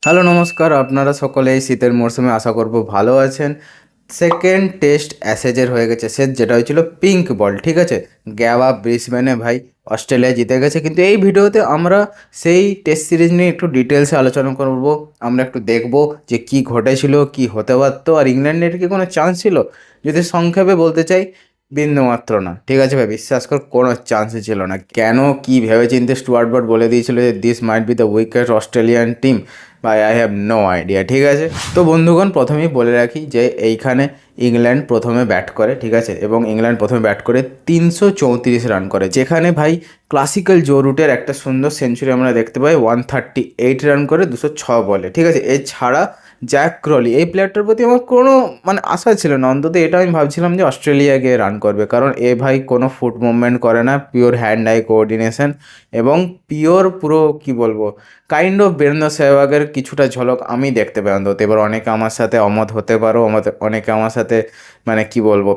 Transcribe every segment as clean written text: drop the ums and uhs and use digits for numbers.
Hello নমস্কার, আপনারা সকলে এই শীতের মরশুমে আশা করব ভালো আছেন। সেকেন্ড টেস্ট অ্যাশেজের হয়ে গেছে শেষ, যেটা হয়েছিল পিঙ্ক বল, ঠিক আছে। গ্যাবা ব্রিসবেনে ভাই অস্ট্রেলিয়া জিতে গেছে। কিন্তু এই ভিডিওতে আমরা সেই টেস্ট সিরিজ নিয়ে একটু ডিটেলসে আলোচনা করব। আমরা একটু দেখব যে কি ঘটেছিল, কি হতে পারতো, আর ইংল্যান্ডের কি কোনো চান্স ছিল। যদি সংক্ষেপে বলতে চাই, বিন্দুমাত্র না, ঠিক আছে ভাই, বিশ্বাস কর কোনো চান্সই ছিল না। কেন, কি ভেবেচিন্তে স্টুয়ার্ট ব্রড বলে দিয়েছিল যে this might be the weakest Australian team, ভাই আই হ্যাভ নো আইডিয়া, ঠিক আছে। তো বন্ধুগণ, প্রথমেই বলে রাখি যে এইখানে ইংল্যান্ড প্রথমে ব্যাট করে, ঠিক আছে, এবং ইংল্যান্ড প্রথমে ব্যাট করে 334 রান করে, যেখানে ভাই ক্লাসিক্যাল জো রুটের একটা সুন্দর সেঞ্চুরি আমরা দেখতে পাই। 138 রান করে 206 বলে, ঠিক আছে। এছাড়া জ্যাক ক্রলি, এই প্লেয়ারটার প্রতি আমার কোনো আশা ছিল না, অন্তত এটা আমি ভাবছিলাম যে অস্ট্রেলিয়া গিয়ে রান করবে, কারণ এ ভাই কোনো ফুট মুভমেন্ট করে না, পিওর হ্যান্ড আই কোঅর্ডিনেশন, এবং পিওর পুরো কি বলবো, কাইন্ড অফ বীরেন্দ্র সেহবাগের কিছুটা ঝলক আমি দেখতে পাই অন্তত। এবার অনেকে আমার সাথে অমত হতে পারো, অনেকে আমার সাথে কি বলবো,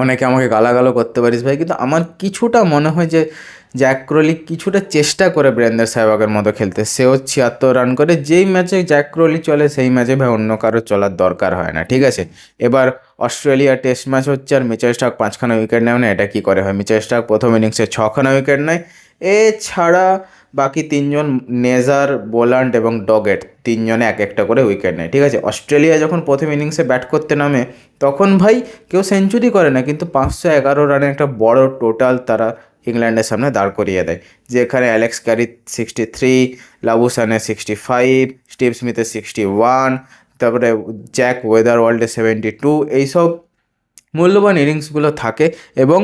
অনেকে আমাকে গালাগালও করতে পারিস ভাই, কিন্তু আমার কিছুটা মনে হয় যে জ্যাক ক্রলি কিছুটা চেষ্টা করে বীরেন্দ্র সেহবাগের মতো খেলতে। সেও 76 রান করে, যেই ম্যাচে জ্যাক ক্রলি চলে সেই ম্যাচে ভাই অন্য কারো চলার দরকার হয় না, ঠিক আছে। এবার অস্ট্রেলিয়া টেস্ট ম্যাচ হচ্ছে, আর মিচেল স্টার্ক 5খানা উইকেট নেয় না, এটা কি করে হয়? মিচেল স্টার্ক প্রথম ইনিংসে 6খানা উইকেট নেয়। এছাড়া বাকি তিনজন, নেজার, বোলান্ড এবং ডগেট, তিনজনে এক একটা করে উইকেট নেয়, ঠিক আছে। অস্ট্রেলিয়া যখন প্রথম ইনিংসে ব্যাট করতে নামে, তখন ভাই কেউ সেঞ্চুরি করে না, কিন্তু 511 রানের একটা বড় টোটাল তারা ইংল্যান্ডের সামনে দাঁড় করিয়ে দেয়, যেখানে অ্যালেক্স ক্যারি 63, লাবুসানে 65, স্টিভ স্মিথের 61, তারপরে জ্যাক ওয়েদারওয়ার্ল্ডের 72, এইসব মূল্যবান ইনিংসগুলো থাকে। এবং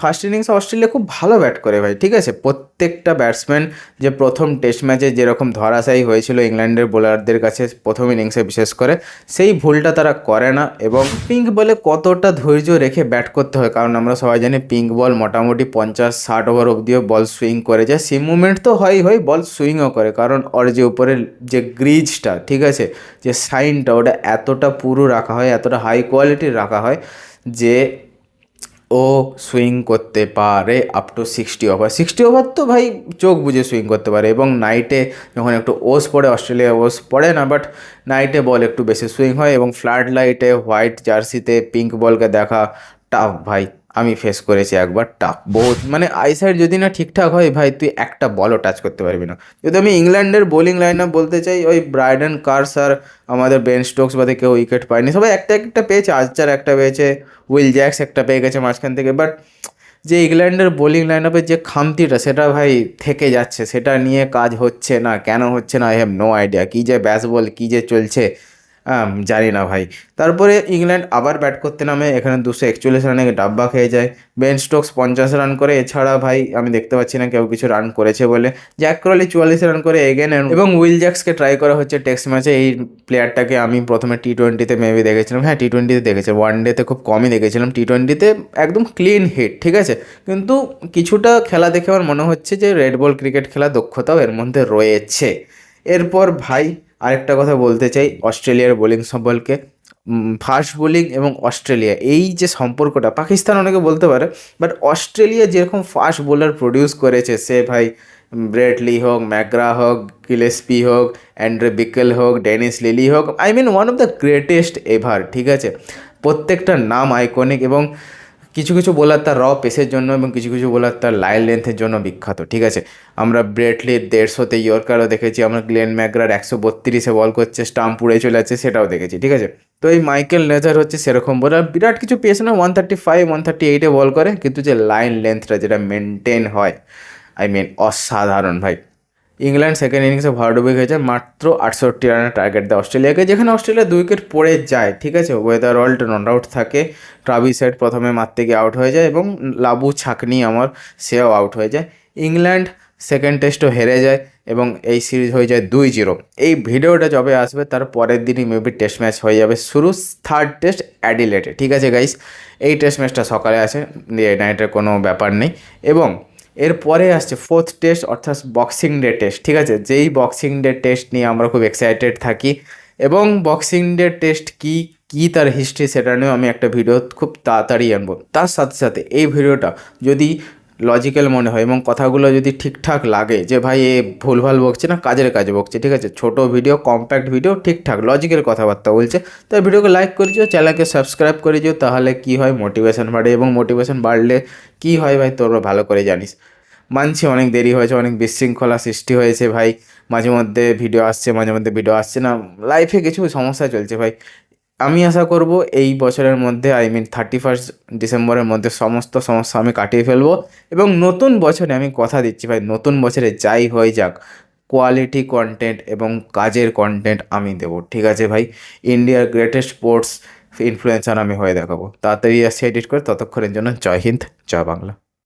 ফার্স্ট ইনিংসে অস্ট্রেলিয়া খুব ভালো ব্যাট করে ভাই, ঠিক আছে। প্রত্যেকটা ব্যাটসম্যান যে প্রথম টেস্ট ম্যাচে যেরকম ধরাশায়ী হয়েছিল ইংল্যান্ডের বোলারদের কাছে প্রথম ইনিংসে বিশেষ করে, সেই ভুলটা তারা করে না। এবং পিঙ্ক বলে কতটা ধৈর্য রেখে ব্যাট করতে হয়, কারণ আমরা সবাই জানি পিঙ্ক বল মোটামুটি 50-60 ওভার অবধিও বল সুইং করে যায়। সেই মুভমেন্ট তো হয় বল সুইংও করে, কারণ ওর যে উপরের যে গ্রিজটা, ঠিক আছে, যে সাইনটা, ওটা এতটা পুরো রাখা হয়, এতটা হাই কোয়ালিটির রাখা হয় যে ও সুইং করতে পারে আপ টু 60 ওভার। 60 ওভার তো ভাই চোখ বুজে সুইং করতে পারে। এবং নাইটে যখন একটু ওস পড়ে, অস্ট্রেলিয়া ওস পড়ে না, বাট নাইটে বল একটু বেশি সুইং হয়, এবং ফ্ল্যাট লাইটে হোয়াইট জার্সিতে পিঙ্ক বলকে দেখা টাফ ভাই। আমি ফেস করেছি একবার, টাফ বহুত, আইসাইড যদি না ঠিকঠাক হয় ভাই, তুই একটা বলও টাচ করতে পারবি না। যদি আমি ইংল্যান্ডের বোলিং লাইন আপ বলতে চাই, ওই ব্রাইডেন কার্স আর আমাদের বেন স্টোকস বাদে কেউ উইকেট পায়নি, সবাই একটা একটা পেয়েছে। আর্চার একটা পেয়েছে, উইল জ্যাক্স একটা পেয়ে গেছে মাঝখান থেকে, বাট যে ইংল্যান্ডের বোলিং লাইন আপের যে খামতিটা, সেটা ভাই থেকে যাচ্ছে, সেটা নিয়ে কাজ হচ্ছে না। কেন হচ্ছে না, আই হ্যাভ নো আইডিয়া। কী যে ব্যাসবল, কী যে চলছে জানি না ভাই। তারপরে ইংল্যান্ড আবার ব্যাট করতে নামে, এখানে 241 রানে ডাব্বা খেয়ে যায়। বেন স্টোকস 50 রান করে, এছাড়া ভাই আমি দেখতে পাচ্ছি না কেউ কিছু রান করেছে বলে। জ্যাক ক্রলি 44 রান করে এগেন, এবং উইল জ্যাক্সকে ট্রাই করা হচ্ছে টেস্ট ম্যাচে। এই প্লেয়ারটাকে আমি প্রথমে টি-20তে মেবি দেখেছিলাম, হ্যাঁ টি-20তে দেখেছি, ওয়ান ডেতে খুব কমই দেখেছিলাম, টি-20তে একদম ক্লিন হিট, ঠিক আছে। কিন্তু কিছুটা খেলা দেখে আমার মনে হচ্ছে যে রেড বল ক্রিকেট খেলা দক্ষতাও এর মধ্যে রয়েছে। এরপর ভাই আরেকটা কথা বলতে চাই অস্ট্রেলিয়ার বোলিং সম্পর্কে। ফাস্ট বোলিং এবং অস্ট্রেলিয়া, এই যে সম্পর্কটা, পাকিস্তান অনেকে বলতে পারে, বাট অস্ট্রেলিয়া যেরকম ফাস্ট বোলার প্রডিউস করেছে, সে ভাই ব্রেটলি হোক, ম্যাকগ্রা হোক, গিলেস্পি হোক, অ্যান্ড্রে বিকেল হোক, ডেনিস লিলি হোক, I mean one of the greatest ever, ঠিক আছে। প্রত্যেকটা নাম আইকনিক, এবং কিছু কিছু বোলার তার র পেসের জন্য, এবং কিছু কিছু বোলার তার লাইন লেন্থের জন্য বিখ্যাত, ঠিক আছে। আমরা ব্রেটলির 150-তে ইয়র্কারও দেখেছি, আমরা গ্লেন ম্যাকগ্রার 132-এ বল করছে, স্টাম্প উড়ে চলে যাচ্ছে, সেটাও দেখেছি, ঠিক আছে। তো এই মাইকেল নেথার হচ্ছে সেরকম বোলার, বিরাট কিছু পেস না, 135-138-এ বল করে, কিন্তু যে লাইন লেন্থটা যেটা মেনটেন হয়, আই মিন অসাধারণ ভাই। ইংল্যান্ড সেকেন্ড ইনিংসে ভরাডুবি খেয়েছে, মাত্র 68 রানের টার্গেট দেয় অস্ট্রেলিয়াকে, যেখানে অস্ট্রেলিয়া 2 উইকেট পড়ে যায়, ঠিক আছে। ওয়েদারওয়ার্ল্ড নট আউট থাকে, ট্রাভিস হেড প্রথমে মারতে গিয়ে আউট হয়ে যায়, এবং লাবু ছাকনি সেও আউট হয়ে যায়। ইংল্যান্ড সেকেন্ড টেস্টও হেরে যায়, এবং এই সিরিজ হয়ে যায় 2-0। এই ভিডিওটা যবে আসবে তার পরের দিনই মেবি টেস্ট ম্যাচ হয়ে যাবে শুরু, থার্ড টেস্ট অ্যাডিলেডে, ঠিক আছে গাইস। এই টেস্ট ম্যাচটা সকালে আছে, নাইটের কোনো ব্যাপার নেই। এবং এরপরে আসছে ফোর্থ টেস্ট, অর্থাৎ বক্সিং ডে টেস্ট, ঠিক আছে। যেই বক্সিং ডে টেস্ট নিয়ে আমরা খুব এক্সাইটেড থাকি, এবং বক্সিং ডে টেস্ট কি কি তার হিস্ট্রি, সেটা নিয়েও আমি একটা ভিডিও খুব তাড়াতাড়ি আনবো। তার সাথে সাথে এই ভিডিওটা যদি লজিক্যাল মনে হয় এবং কথাগুলো যদি ঠিকঠাক লাগে যে ভাই এ ভুলভাল বকছে না, কাজের কাজ বকছে, ঠিক আছে, ছোট ভিডিও, কম্প্যাক্ট ভিডিও, ঠিকঠাক লজিক্যাল কথাবার্তা বলছে, তো ভিডিওকে লাইক করে দিও, চ্যানেলকে সাবস্ক্রাইব করে দিও, তাহলে কি হয় মোটিভেশন বাড়ে, এবং মোটিভেশন বাড়লে কি হয় ভাই তোরা ভালো করে জানিস। মানছি অনেক দেরি হয়েছে, অনেক বিশৃঙ্খলা সৃষ্টি হয়েছে ভাই, মাঝে মধ্যে ভিডিও আসছে, মাঝে মধ্যে ভিডিও আসছে না, লাইফে কিছু সমস্যা চলছে ভাই। আমি আশা করব এই বছরের মধ্যে, আই মিন 31 ডিসেম্বরের মধ্যে সমস্ত সমস্যা আমি কাটিয়ে ফেলবো, এবং নতুন বছরে আমি কথা দিচ্ছি ভাই, নতুন বছরে যাই হয়ে যাক কোয়ালিটি কন্টেন্ট এবং কাজের কন্টেন্ট আমি দেবো, ঠিক আছে ভাই। ইন্ডিয়ার গ্রেটেস্ট স্পোর্টস ইনফ্লুয়েন্সার আমি হয়ে দেখাবো। তাড়াতাড়ি আসছে এডিট করে, ততক্ষণের জন্য জয় হিন্দ, জয় বাংলা।